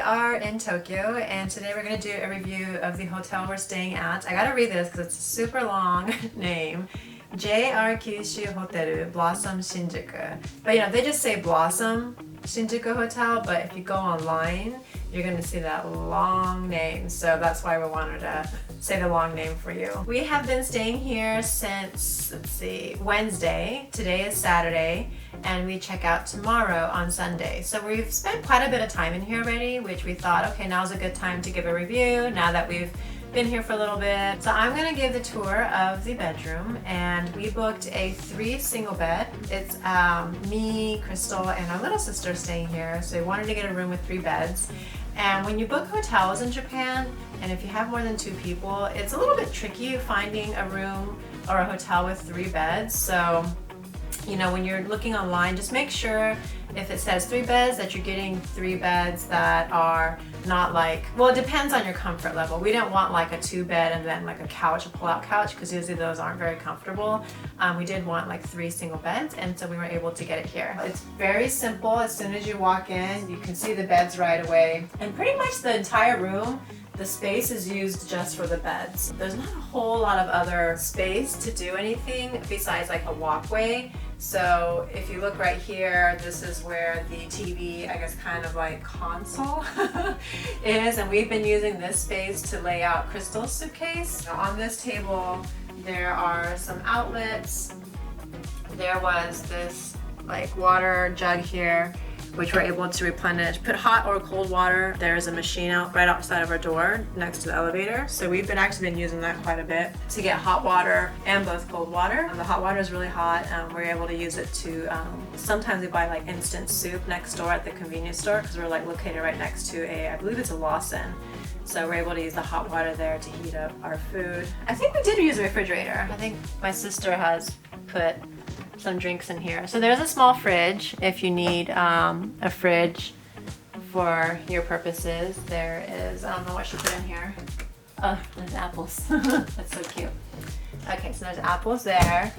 are in Tokyo, and today we're going to do a review of the hotel we're staying at. I gotta read this because it's a super long name. JR Kyushu Hotel Blossom Shinjuku. But you know, they just say Blossom Shinjuku Hotel, but if you go online, you're going to see that long name. So that's why we wanted to say the long name for you. We have been staying here since, let's see, Wednesday. Today is Saturday, and we check out tomorrow on Sunday. So we've spent quite a bit of time in here already, which we thought, okay, now's a good time to give a review now that we've been here for a little bit. So I'm gonna give the tour of the bedroom, and we booked a 3 single bed. It's me, Crystal, and our little sister staying here. So we wanted to get a room with 3 beds. And when you book hotels in Japan, and if you have more than 2 people, it's a little bit tricky finding a room or a hotel with 3 beds. So, you know, when you're looking online, just make sure if it says 3 beds that you're getting 3 beds that are not like, well, it depends on your comfort level. We didn't want like a 2 bed and then like a couch, a pull-out couch, because usually those aren't very comfortable. We did want like 3 single beds, and so we were able to get it here. It's very simple. As soon as you walk in, you can see the beds right away, and pretty much the entire room, the space is used just for the beds. There's not a whole lot of other space to do anything besides like a walkway. So if you look right here, this is where the TV, I guess kind of like console is, and we've been using this space to lay out Crystal's suitcase. Now on this table, there are some outlets. There was this like water jug here, which we're able to replenish. Put hot or cold water. There's a machine right outside of our door next to the elevator. So we've actually been using that quite a bit to get hot water and both cold water. The hot water is really hot. We're able to use it to, sometimes we buy like instant soup next door at the convenience store because we're like located right next to I believe it's a Lawson. So we're able to use the hot water there to heat up our food. I think we did use a refrigerator. I think my sister has put some drinks in here. So there's a small fridge if you need a fridge for your purposes. There is, I don't know what she put in here. Oh, there's apples. That's so cute. Okay, so there's apples there.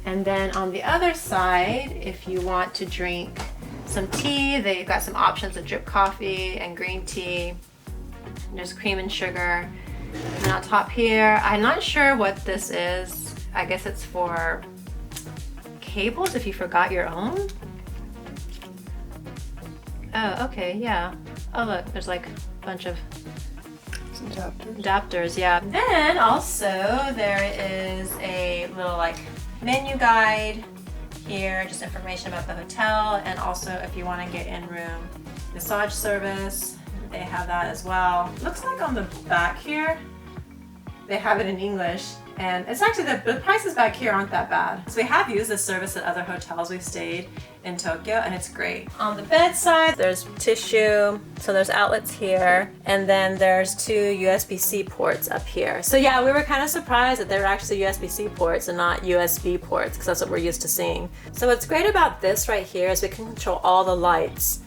And then on the other side, if you want to drink some tea, they've got some options of drip coffee and green tea. There's cream and sugar. And on top here, I'm not sure what this is. I guess it's for cables if you forgot your own. Oh, okay, yeah. Oh look, there's like a bunch of adapters, yeah. Then also there is a little like menu guide here, just information about the hotel, and also if you want to get in-room massage service, they have that as well. Looks like on the back here they have it in English, and it's actually the prices back here aren't that bad. So we have used this service at other hotels we've stayed in Tokyo, and it's great. On the bedside, there's tissue, so there's outlets here, and then there's 2 USB-C ports up here. So yeah, we were kind of surprised that there were actually USB-C ports and not USB ports, because that's what we're used to seeing. So what's great about this right here is we can control all the lights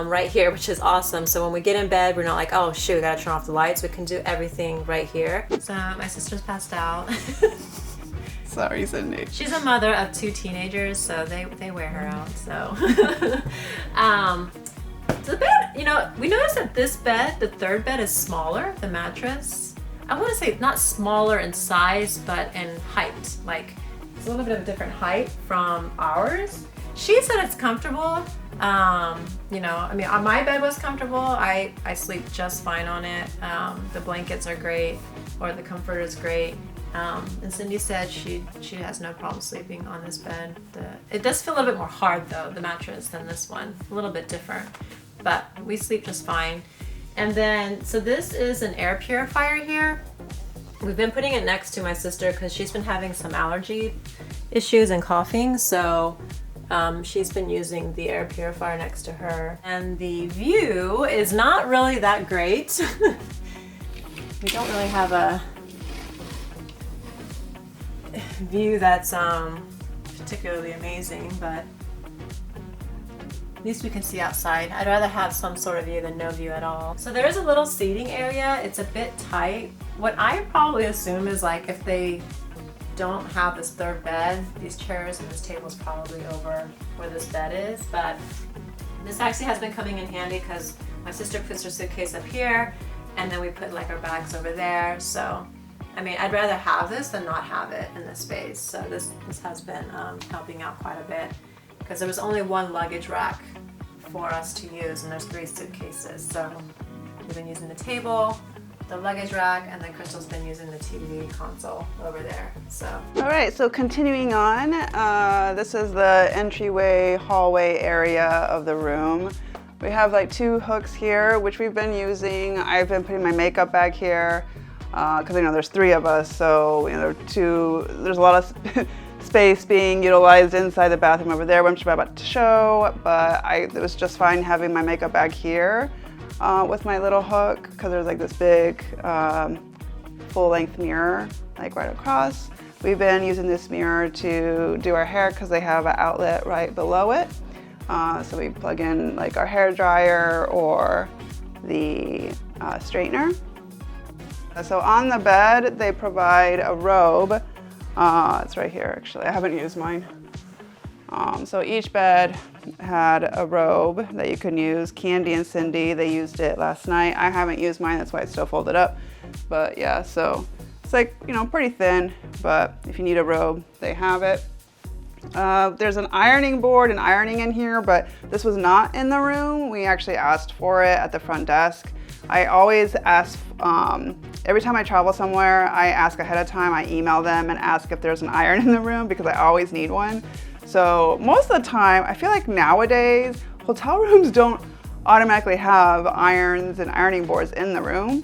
right here, which is awesome. So when we get in bed, we're not like, oh shoot, we gotta turn off the lights. We can do everything right here. So my sister's passed out. Sorry, Cindy. She's a mother of 2 teenagers, so they wear her out. So, so the bed, you know, we noticed that this bed, the 3rd bed, is smaller. The mattress, I want to say not smaller in size, but in height. Like it's a little bit of a different height from ours. She said it's comfortable. You know, I mean, my bed was comfortable. I sleep just fine on it. The blankets are great, or the comforter is great. And Cindy said she has no problem sleeping on this bed. It does feel a little bit more hard though, the mattress, than this one. A little bit different, but we sleep just fine. And then, so this is an air purifier here. We've been putting it next to my sister because she's been having some allergy issues and coughing. So she's been using the air purifier next to her. And the view is not really that great. We don't really have a view that's particularly amazing, but at least we can see outside. I'd rather have some sort of view than no view at all. So there is a little seating area. It's a bit tight. What I probably assume is like if they don't have this 3rd bed, these chairs and this table is probably over where this bed is, but this actually has been coming in handy because My sister puts her suitcase up here, and then we put like our bags over there. So, I mean, I'd rather have this than not have it in this space. So this has been helping out quite a bit because there was only one luggage rack for us to use, and there's 3 suitcases. So we've been using the table, the luggage rack, and then Crystal's been using the TV console over there. So. All right, so continuing on, this is the entryway hallway area of the room. We have like 2 hooks here, which we've been using. I've been putting my makeup bag here because there's 3 of us, so there's a lot of space being utilized inside the bathroom over there, which I'm about to show, but it was just fine having my makeup bag here with my little hook because there's like this big full-length mirror like right across. We've been using this mirror to do our hair because they have an outlet right below it. So we plug in like our hair dryer or the straightener. So on the bed, they provide a robe. It's right here, actually. I haven't used mine. So each bed had a robe that you can use. Candy and Cindy, they used it last night. I haven't used mine, that's why it's still folded up. But yeah, so it's like, pretty thin, but if you need a robe, they have it. There's an ironing board and ironing in here, but this was not in the room. We actually asked for it at the front desk. I always ask, every time I travel somewhere, I ask ahead of time. I email them and ask if there's an iron in the room because I always need one. So most of the time, I feel like nowadays, hotel rooms don't automatically have irons and ironing boards in the room.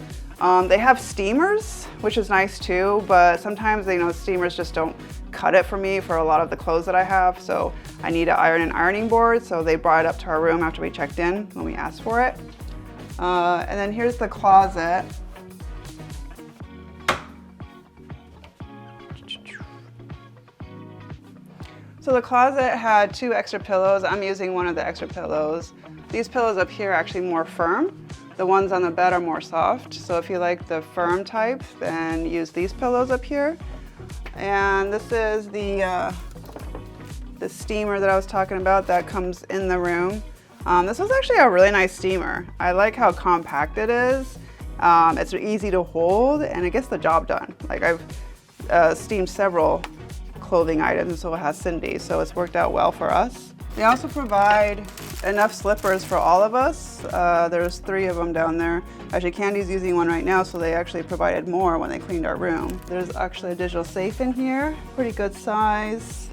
They have steamers, which is nice too, but sometimes steamers just don't cut it for me for a lot of the clothes that I have. So I need an iron and ironing board. So they brought it up to our room after we checked in when we asked for it. And then here's the closet. So the closet had 2 extra pillows. I'm using one of the extra pillows. These pillows up here are actually more firm. The ones on the bed are more soft. So if you like the firm type, then use these pillows up here. And this is the steamer that I was talking about that comes in the room. This was actually a really nice steamer. I like how compact it is. It's easy to hold and it gets the job done. Like I've steamed several clothing items, so it has Cindy, so it's worked out well for us. They also provide enough slippers for all of us. There's 3 of them down there. Actually, Candy's using one right now, so they actually provided more when they cleaned our room. There's actually a digital safe in here. Pretty good size,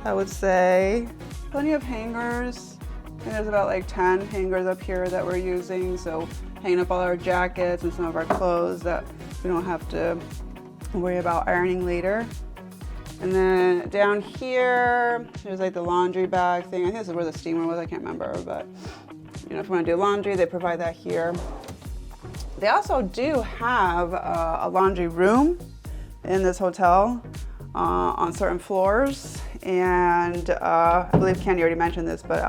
I would say. Plenty of hangers. And there's about like 10 hangers up here that we're using, so hanging up all our jackets and some of our clothes that we don't have to worry about ironing later. And then down here, there's like the laundry bag thing. I think this is where the steamer was, I can't remember, but if you want to do laundry, they provide that here. They also do have a laundry room in this hotel on certain floors. And I believe Candy already mentioned this, but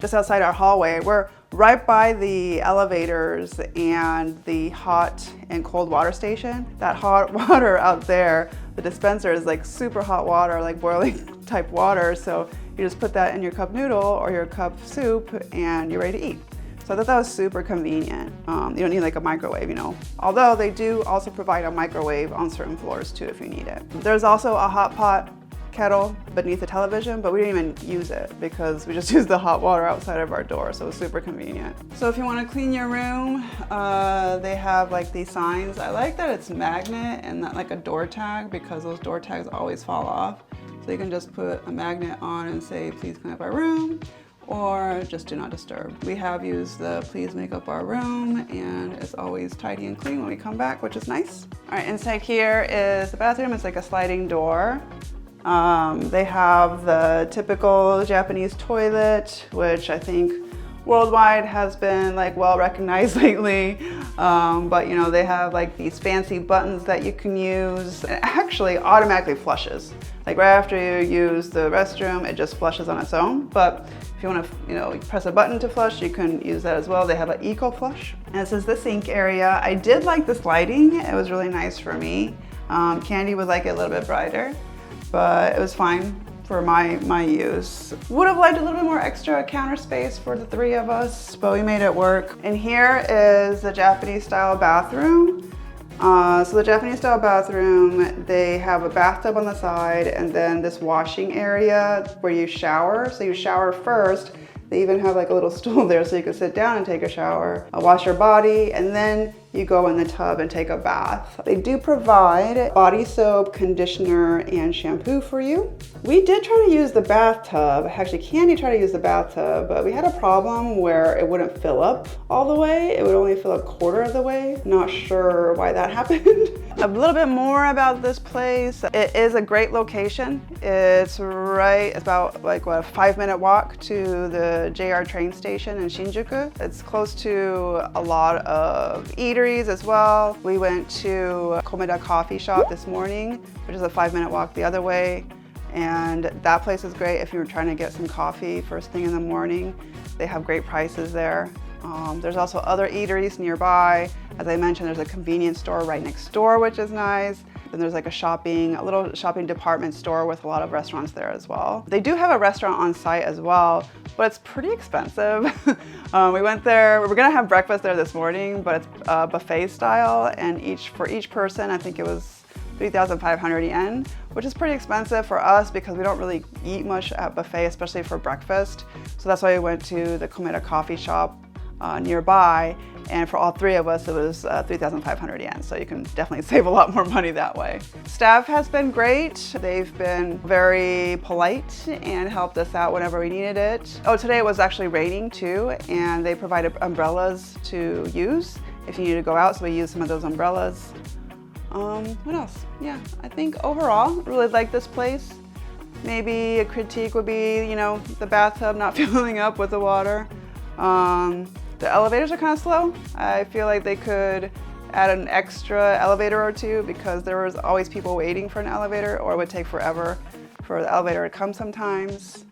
just outside our hallway, we're right by the elevators and the hot and cold water station. That hot water out there, the dispenser is like super hot water, like boiling type water. So you just put that in your cup noodle or your cup soup and you're ready to eat. So I thought that was super convenient. You don't need like a microwave, Although they do also provide a microwave on certain floors too if you need it. There's also a hot pot kettle beneath the television, but we didn't even use it because we just used the hot water outside of our door, so it was super convenient. So if you want to clean your room, they have like these signs. I like that it's magnet and not like a door tag because those door tags always fall off. So you can just put a magnet on and say, please clean up our room, or just do not disturb. We have used the please make up our room, and it's always tidy and clean when we come back, which is nice. All right, inside here is the bathroom. It's like a sliding door. They have the typical Japanese toilet, which I think worldwide has been like well recognized lately. But they have like these fancy buttons that you can use. It actually automatically flushes. Like right after you use the restroom, it just flushes on its own. But if you want to, press a button to flush, you can use that as well. They have an eco flush. And this is the sink area. I did like this lighting. It was really nice for me. Candy would like it a little bit brighter, but it was fine. for my use. Would have liked a little bit more extra counter space for the 3 of us, but we made it work. And here is the Japanese style bathroom. So the Japanese style bathroom, they have a bathtub on the side and then this washing area where you shower. So you shower first. They even have like a little stool there so you can sit down and take a shower, wash your body, and then you go in the tub and take a bath. They do provide body soap, conditioner, and shampoo for you. We did try to use the bathtub. Actually, Candy tried to use the bathtub, but we had a problem where it wouldn't fill up all the way. It would only fill a quarter of the way. Not sure why that happened. A little bit more about this place. It is a great location. It's about like what, a 5-minute walk to the JR train station in Shinjuku. It's close to a lot of eateries as well. We went to Komeda coffee shop this morning, which is a 5-minute walk the other way. And that place is great if you're trying to get some coffee first thing in the morning. They have great prices there. There's also other eateries nearby. As I mentioned, there's a convenience store right next door, which is nice. Then there's like a little shopping department store with a lot of restaurants there as well. They do have a restaurant on site as well, but it's pretty expensive. We went there, we were gonna have breakfast there this morning, but it's buffet style, and for each person, I think it was 3,500 yen, which is pretty expensive for us because we don't really eat much at buffet, especially for breakfast. So that's why we went to the Komeda coffee shop nearby, and for all 3 of us it was 3,500 yen, so you can definitely save a lot more money that way. Staff has been great. They've been very polite and helped us out whenever we needed it. Oh, today it was actually raining too, and they provided umbrellas to use if you need to go out, so we used some of those umbrellas. What else? Yeah, I think overall really like this place. Maybe a critique would be, the bathtub not filling up with the water. The elevators are kind of slow. I feel like they could add an extra elevator or 2 because there was always people waiting for an elevator, or it would take forever for the elevator to come sometimes.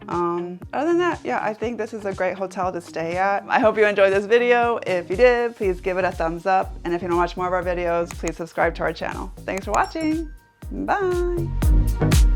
Other than that, yeah, I think this is a great hotel to stay at. I hope you enjoyed this video. If you did, please give it a thumbs up. And if you want to watch more of our videos, please subscribe to our channel. Thanks for watching. Bye.